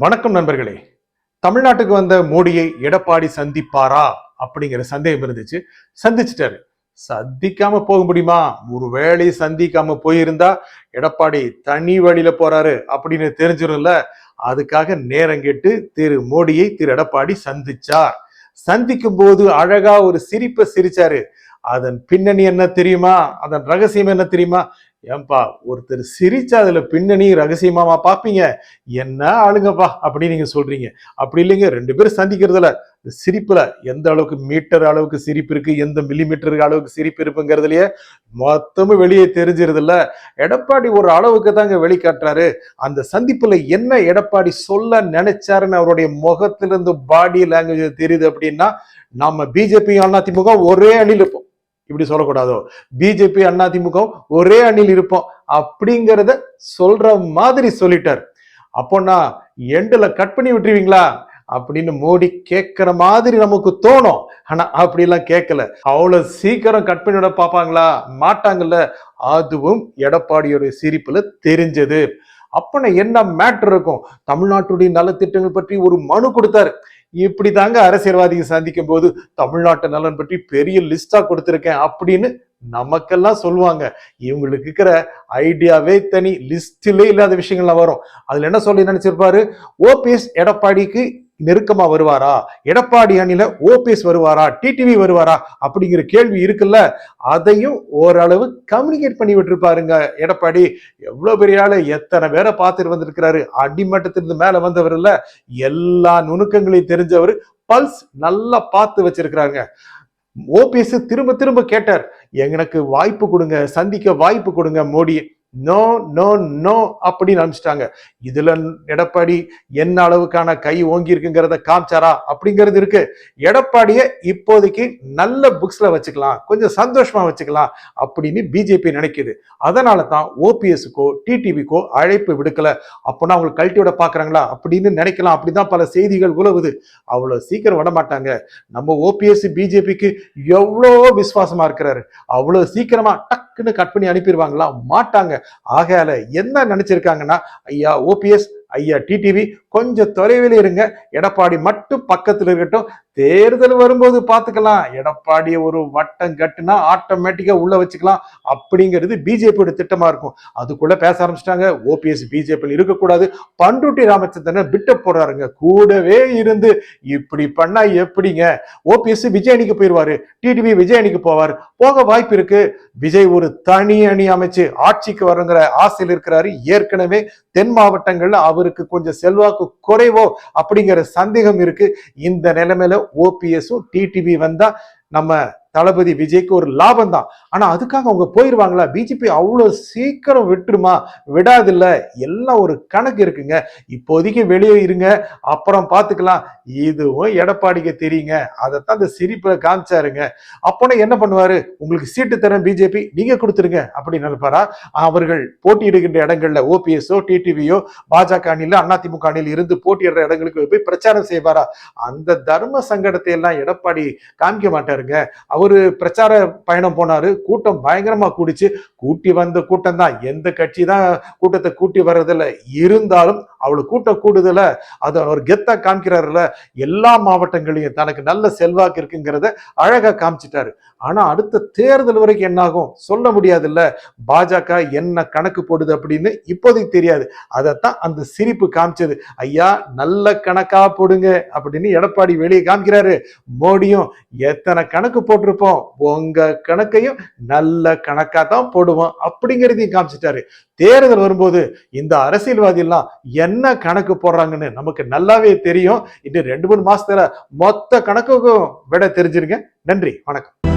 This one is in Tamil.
வணக்கம் நண்பர்களே. தமிழ்நாட்டுக்கு வந்த மோடியை எடப்பாடி சந்திப்பாரா அப்படிங்கிற சந்தேகம் இருந்துச்சு. சந்திச்சிட்டாரு. சந்திக்காம போக முடியுமா? ஒரு வேளை சந்திக்காம போயிருந்தா எடப்பாடி தனி வழியில போறாரு அப்படின்னு தெரிஞ்சிரும்ல. அதுக்காக நேரம் கேட்டு திரு மோடியை திரு எடப்பாடி சந்திச்சார். சந்திக்கும் போது அழகா ஒரு சிரிப்பை சிரிச்சாரு. அதன் பின்னணி என்ன தெரியுமா? அதன் ரகசியம் என்ன தெரியுமா? ஏன்பா ஒருத்தர் சிரிச்சா அதுல பின்னணி ரகசியமாவா பாப்பீங்க? என்ன ஆளுங்கப்பா அப்படின்னு நீங்க சொல்றீங்க. அப்படி இல்லைங்க, ரெண்டு பேரும் சந்திக்கிறதுல சிரிப்புல எந்த அளவுக்கு மீட்டர் அளவுக்கு சிரிப்பு இருக்கு, எந்த மில்லிமீட்டர் அளவுக்கு சிரிப்பு இருக்குங்கிறதுலயே மொத்தமும் வெளியே தெரிஞ்சிருது இல்ல. எடப்பாடி ஒரு அளவுக்கு தாங்க வெளிக்காட்டுறாரு. அந்த சந்திப்புல என்ன எடப்பாடி சொல்ல நினைச்சாருன்னு அவருடைய முகத்திலிருந்து பாடி லாங்குவேஜ் தெரியுது. அப்படின்னா நம்ம பிஜேபி அதிமுக ஒரே அணியில் இருப்போம். இப்படி சொல்லக்கூடாதோ, பிஜேபி அதிமுக ஒரே அணியில் இருப்போம் அப்படிங்கிறத சொல்ற மாதிரி சொல்லிட்டார். அப்போனா எண்டுல கட் பண்ணி விட்டுருவீங்களா அப்படின்னு மோடி கேட்கிற மாதிரி நமக்கு தோணும். ஆனா அப்படி எல்லாம் கேட்கல. அவ்வளவு சீக்கிரம் கட் பண்ணி விட பாப்பாங்களா? மாட்டாங்கல்ல. அதுவும் எடப்பாடியோட சிரிப்புல தெரிஞ்சது. அப்பன என்ன மேட்டர் இருக்கும்? தமிழ்நாட்டுடைய நலத்திட்டங்கள் பற்றி ஒரு மனு கொடுத்தாரு. இப்படி தாங்க அரசியல்வாதிகள் சந்திக்கும் போது தமிழ்நாட்டு நலன் பற்றி பெரிய லிஸ்டா கொடுத்திருக்கேன் அப்படின்னு நமக்கெல்லாம் சொல்லுவாங்க. இவங்களுக்கு இருக்கிற ஐடியாவே தனி, லிஸ்டிலே இல்லாத விஷயங்கள்லாம் வரும். அதுல என்ன சொல்லி நினைச்சிருப்பாரு? ஓபிஎஸ் எடப்பாடிக்கு நெருக்கமா வருவாரா, எடப்பாடி அணில ஓபிஎஸ் வருவாரா, டிடிவி வருவாரா அப்படிங்கிற கேள்வி இருக்குல்ல. அதையும் ஓரளவு கம்யூனிகேட் பண்ணி விட்டுருப்பாருங்க எடப்பாடி. எவ்வளவு பெரிய ஆளு, எத்தனை பேரை பார்த்துட்டு வந்திருக்கிறாரு. அடிமட்டத்திலிருந்து மேல வந்தவர் இல்ல, எல்லா நுணுக்கங்களையும் தெரிஞ்சவர். பல்ஸ் நல்லா பார்த்து வச்சிருக்கிறாங்க. ஓபிஎஸ் திரும்ப திரும்ப கேட்டார், எனக்கு வாய்ப்பு கொடுங்க, சந்திக்க வாய்ப்பு கொடுங்க மோடி. நோ நோ நோ அப்படின்னு அனுப்பிச்சிட்டாங்க. இதுல எடப்பாடி என்ன அளவுக்கான கை ஓங்கி இருக்குங்கிறத காமிச்சாரா அப்படிங்கிறது இருக்கு. எடப்பாடிய இப்போதைக்கு நல்ல புக்ஸ்ல வச்சுக்கலாம், கொஞ்சம் சந்தோஷமா வச்சுக்கலாம் அப்படின்னு பிஜேபி நினைக்குது. அதனால தான் ஓபிஎஸ்க்கோ டிடிவிக்கோ அழைப்பு விடுக்கல. அப்போனா அவங்களுக்கு கழட்டி விட பாக்குறாங்களா அப்படின்னு நினைக்கலாம். அப்படிதான் பல செய்திகள் உலவுது. அவ்வளவு சீக்கிரம் விட மாட்டாங்க. நம்ம ஓபிஎஸ் பிஜேபிக்கு எவ்வளோ விசுவாசமா இருக்கிறாரு. அவ்வளவு சீக்கிரமா டக்குன்னு கட் பண்ணி அனுப்பிடுவாங்களா? மாட்டாங்க. ஆகையால என்ன நினைச்சிருக்காங்கன்னா, ஐயா ஓபிஎஸ், ஐயா டிடிவி கொஞ்சம் தொலைவில் இருங்க, எடப்பாடி மட்டும் பக்கத்தில் இருக்கட்டும், தேர்தல் வரும்போது பார்த்துக்கலாம், எடப்பாடியை ஒரு வட்டம் கட்டுனா ஆட்டோமேட்டிக்கா உள்ள வச்சுக்கலாம் அப்படிங்கிறது பிஜேபியோட திட்டமா இருக்கும். அதுக்குள்ள பேச ஆரம்பிச்சிட்டாங்க. ஓபிஎஸ் பிஜேபியில் இருக்கக்கூடாது, பண்ருட்டி ராமச்சந்திரன் பிட்ட போடுறாருங்க. கூடவே இருந்து இப்படி பண்ணா எப்படிங்க? ஓபிஎஸ் விஜய் அணிக்கு போயிருவாரு, டிடிவி விஜய் அணிக்கு போவார், போக வாய்ப்பு இருக்கு. விஜய் ஒரு தனி அணி அமைச்சு ஆட்சிக்கு வருங்கிற ஆசையில் இருக்கிறாரு. ஏற்கனவே தென் மாவட்டங்கள்ல அவருக்கு கொஞ்சம் செல்வாக்கு குறைவோ அப்படிங்கிற சந்தேகம் இருக்கு. இந்த நிலைமையில ஓபிஎஸும் டிடிவி வந்தா நம்ம தளபதி விஜய்க்கு ஒரு லாபம் தான். ஆனா அதுக்காக அவங்க போயிருவாங்களா? பிஜேபி அவ்வளவு சீக்கிரம் விட்டுருமா? விடாதில்ல. எல்லாம் ஒரு கணக்கு இருக்குங்க. இப்போதைக்கு வெளியே இருங்க, அப்புறம் பார்த்துக்கலாம். இதுவும் எடப்பாடிக்கு தெரியுங்க. அதைத்தான் இந்த சிரிப்புல காமிச்சாருங்க. அப்போனா என்ன பண்ணுவாரு? உங்களுக்கு சீட்டு தரேன் பிஜேபி, நீங்க கொடுத்துருங்க அப்படின்னு நினைப்பாரா? அவர்கள் போட்டியிடுகின்ற இடங்கள்ல ஓபிஎஸ்ஓ டிடிவியோ பாஜக அணில அதிமுக அணியில் இருந்து போட்டியிடுற இடங்களுக்கு போய் பிரச்சாரம் செய்வாரா? அந்த தர்ம சங்கடத்தை எல்லாம் எடப்பாடி காமிக்க மாட்டாருங்க. அவரு பிரச்சார பயணம் போனாரு, கூட்டம் பயங்கரமா கூடிச்சு. கூட்டி வந்த கூட்டம் தான், எந்த கட்சி தான் கூட்டத்தை கூட்டி வர்றதில்ல. இருந்தாலும் அவ்வளவு கூட்டம் கூடுதல, அது அவர் கெத்தா காமிக்கிறாருல. எல்லா மாவட்டங்களையும் தனக்கு நல்ல செல்வாக்கு இருக்குங்கிறத அழகா காமிச்சிட்டாரு. ஆனா அடுத்த தேர்தல் வரைக்கும் என்ன ஆகும் சொல்ல முடியாது இல்ல. பாஜக என்ன கணக்கு போடுது அப்படின்னு இப்போதைக்கு தெரியாது. அதைத்தான் அந்த சிரிப்பு காமிச்சது. ஐயா நல்ல கணக்கா போடுங்க அப்படின்னு எடப்பாடி வெளியே காமிக்கிறாரு. மோடியும் எத்தனை கணக்கு போட்டிருப்போம், உங்க கணக்கையும் நல்ல கணக்கா தான் போடுவோம் அப்படிங்கிறதையும் காமிச்சிட்டாரு. தேர்தல் வரும்போது இந்த அரசியல்வாதி எல்லாம் என்ன கணக்கு போடுறாங்கன்னு நமக்கு நல்லாவே தெரியும். இன்னும் 2-3 மாசத்துல மொத்த கணக்குக்கும் விட தெரிஞ்சிருங்க. நன்றி, வணக்கம்.